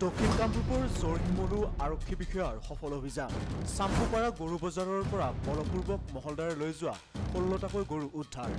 দক্ষিণ কামৰূপৰ জৰহিমলু আৰক্ষী বিষয়াৰ সফল অভিযান চাম্পুপাৰা গৰু বজাৰৰ পৰা বলপূৰ্বক মহলদাৰে লৈ যোৱা 16টাকৈ গৰু উদ্ধাৰ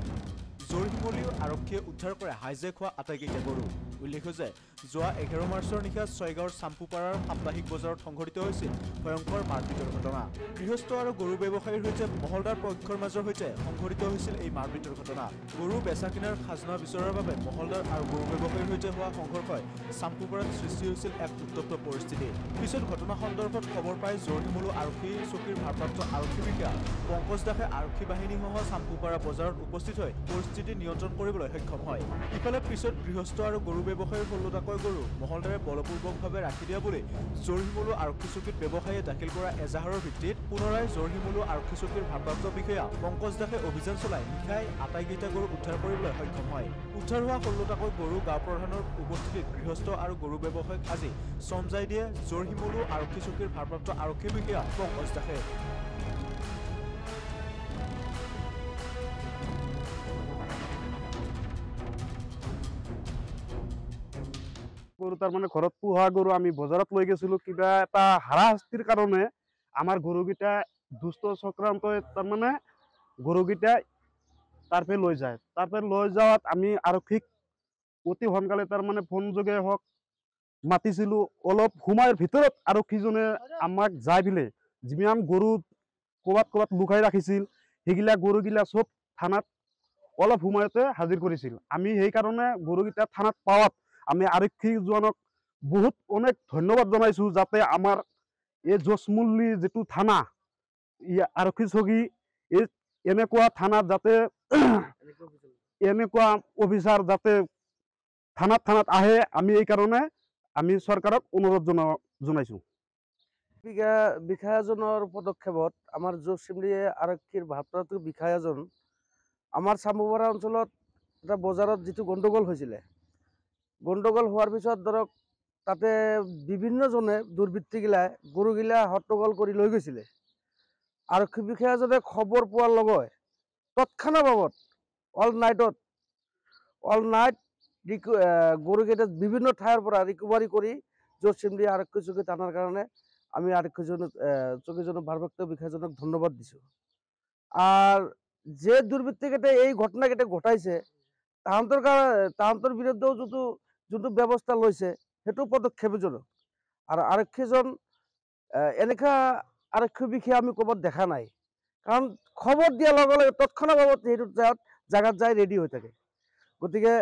জৰহিমলু আৰক্ষীয়ে উদ্ধাৰ কৰে হাইজেক হোৱা আটাইকেইটা গৰু উল্লেখ্য যে যোৱা 11 মাৰ্চৰ নিশা ছয়গাঁৱৰ চাম্পুপাৰাৰ সাপ্তাহিক বজাৰত সংঘটিত হৈছিল ভয়ংকৰ মাৰপিটৰ ঘটনা গৃহস্থ আৰু গৰু ব্যৱসায়ীৰ সৈতে মহলদাৰ পক্ষৰ মাজৰ সৈতে সংঘটিত হৈছিল এই মাৰপিটৰ ঘটনা গৰু বেচা কিনাৰ খাজনা বিচৰাৰ বাবে মহলদাৰ আৰু গৰু ব্যৱসায়ীৰ সৈতে হোৱা সংঘৰ্ষই চাম্পুপাৰাত সৃষ্টি হৈছিল এক উত্তপ্ত পৰিস্থিতি পিছত ঘটনা সন্দৰ্ভত খবৰ পাই জৰহিমলু আৰক্ষী চকীৰ ভাৰপ্ৰাপ্ত আৰক্ষী বিষয়া পংকজ দাসে আৰক্ষী বাহিনীসহ চাম্পুপাৰা বজাৰত উপস্থিত হৈ পৰিস্থিতি নিয়ন্ত্ৰণ কৰিবলৈ সক্ষম হয় ইফালে পিছত গৃহস্থ আৰু গৰু ব্যৱসায়ীৰ 16টাকৈ গৰু মহলদাৰে বলপূৰ্বকভাৱে ৰাখি দিয়া বুলি জৰহিমলু আৰক্ষী চকীত ব্যৱসায়ীয়ে দাখিল কৰা এজাহাৰৰ ভিত্তিত পুনৰাই জৰহিমলু আৰক্ষী চকীৰ ভাৰপ্ৰাপ্ত বিষয়া পংকজ দাসে অভিযান চলাই নিশাই আটাইকেইটা গৰু উদ্ধাৰ কৰিবলৈ সক্ষম হয় উদ্ধাৰ হোৱা 16টাকৈ গৰু গাঁও প্ৰধানৰ উপস্থিতিত গৃহস্থ আৰু গৰু ব্যৱসায়ীক আজি চমজাই দিয়ে জৰহিমলু আৰক্ষী চকীৰ ভাৰপ্ৰাপ্ত আৰক্ষী বিষয়া পংকজ দাসে গৰু তাৰ মানে ঘৰত পোহা গৰু আমি বজাৰত লৈ গেছিলো কিবা এটা হাৰাশাস্তিৰ কাৰণে আমাৰ গৰুকেইটা দুষ্ট চক্ৰান্তই তাৰ মানে গৰুকেইটা তাৰপে লৈ যায় তাৰপে লৈ যাওয়াত আমি আৰক্ষীক অতি সোনকালে তাৰ মানে ফোন যোগে হওক মাতিছিলো অলপ সময়ৰ ভিতৰত আৰক্ষীজনে আমাক যাই দিলে যিমান গৰু ক'বাত লুকাই ৰাখিছিল সেইগিলা গৰুগিলা সব থানাত অলপ সময়তে হাজিৰ কৰিছিল আমি সেই কাৰণে গৰুকেইটা থানাত পাওয়াত আমি আৰক্ষীজনক বহুত অনেক ধন্যবাদ জনাইছো যাতে আমাৰ এই জসমুল্লি যেটো থানা আৰক্ষী চকী এনেকুৱা থানাত যাতে এনেকুৱা অফিচাৰ যাতে থানাত আহে আমি এই কাৰণে আমি চৰকাৰক অনুৰোধ জনাইছো বিষয়াজনৰ পদক্ষেপত আমাৰ জসমুল্লি আৰক্ষীৰ ভাৰপ্ৰাপ্ত বিষয়াজন আমাৰ চাম্পুপাৰা অঞ্চলত এটা বজাৰত যেটো গণ্ডগোল হৈছিল গণ্ডগোল হোৱাৰ পিছত ধৰক তাতে বিভিন্নজনে দুৰ্বৃত্তগিলা গৰুগিলা হট্টগোল কৰি লৈ গৈছিলে আৰক্ষী বিষয়াজনে খবৰ পোৱাৰ লগে তৎক্ষণাত অল নাইট গৰুকেইটা বিভিন্ন ঠাইৰ পৰা ৰিকভাৰী কৰি জসমুল্লি আৰক্ষী চকী টানাৰ কাৰণে আমি আৰক্ষীজনক চকীজনক ভাৰপ্ৰাপ্ত বিষয়াজনক ধন্যবাদ দিছো আৰ যে দুৰ্বৃত্তকেইটা এই ঘটনাকেইটা ঘটাইছে তাহাঁতৰ বিৰুদ্ধেও যোনটো ব্যৱস্থা লৈছে সেইটো পদক্ষেপজনক আৰু আৰক্ষীজন এনেকা আৰক্ষী বিষয়া আমি ক'বাত দেখা নাই কাৰণ খবৰ দিয়াৰ লগে লগে তৎক্ষণাত সেইটো জাগাত যাই ৰেডি হৈ থাকে গতিকে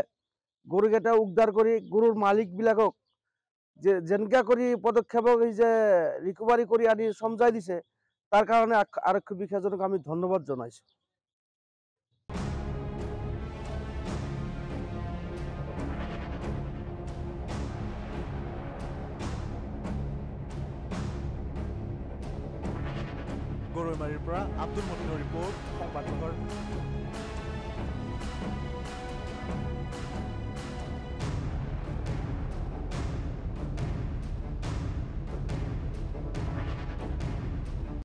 গৰুকেইটা উদ্ধাৰ কৰি গৰুৰ মালিকবিলাকক যেনেকা কৰি পদক্ষেপ যে ৰিকভাৰী কৰি আনি সমজাই দিছে তাৰ কাৰণে আৰক্ষী বিষয়াজনক আমি ধন্যবাদ জনাইছো গৰৈমাৰীৰ পৰা আব্দুল মতিনৰ ৰিপৰ্ট সংবাদঘৰ